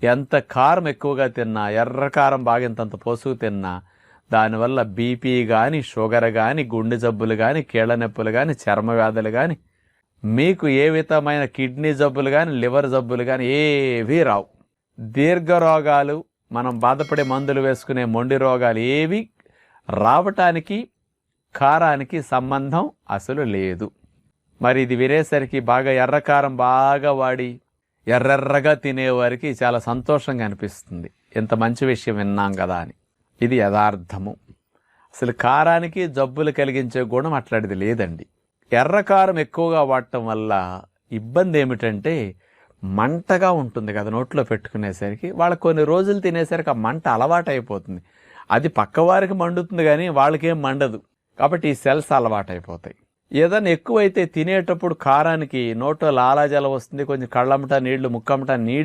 ఎంత కారం ఎక్కువగా తిన్నా, ఎర్ర కారం బాగా ఇంతంత పోసుకు తిన్నా దానివల్ల బీపీ కానీ, షుగర్ కానీ, గుండె జబ్బులు కానీ, కీళ్ళ నొప్పులు కానీ, చర్మ వ్యాధులు కానీ, మీకు ఏ విధమైన కిడ్నీ జబ్బులు కానీ, లివర్ జబ్బులు కానీ ఏవీ రావు. దీర్ఘ రోగాలు, మనం బాధపడే మందులు వేసుకునే మొండి రోగాలు ఏవి రావటానికి కారానికి సంబంధం అసలు లేదు. మరి ఇది వినేసరికి బాగా ఎర్రకారం బాగా వాడి ఎర్రెర్రగా తినేవారికి చాలా సంతోషంగా అనిపిస్తుంది. ఇంత మంచి విషయం విన్నాం కదా అని. ఇది యథార్థము. అసలు కారానికి జబ్బులు కలిగించే గుణం అట్లాంటిది లేదండి. ఎర్రకారం ఎక్కువగా వాడటం వల్ల ఇబ్బంది ఏమిటంటే మంటగా ఉంటుంది కదా నోట్లో పెట్టుకునేసరికి. వాళ్ళకి కొన్ని రోజులు తినేసరికి ఆ మంట అలవాటు అయిపోతుంది. అది పక్కవారికి మండుతుంది కానీ వాళ్ళకేం మండదు. కాబట్టి ఈ సెల్స్ అలవాటు అయిపోతాయి. ఏదైనా ఎక్కువైతే తినేటప్పుడు కారానికి నోట్లో లాలాజలం వస్తుంది, కొంచెం కళ్ళమ్మట నీళ్లు, ముక్కమ్మట నీళ్లు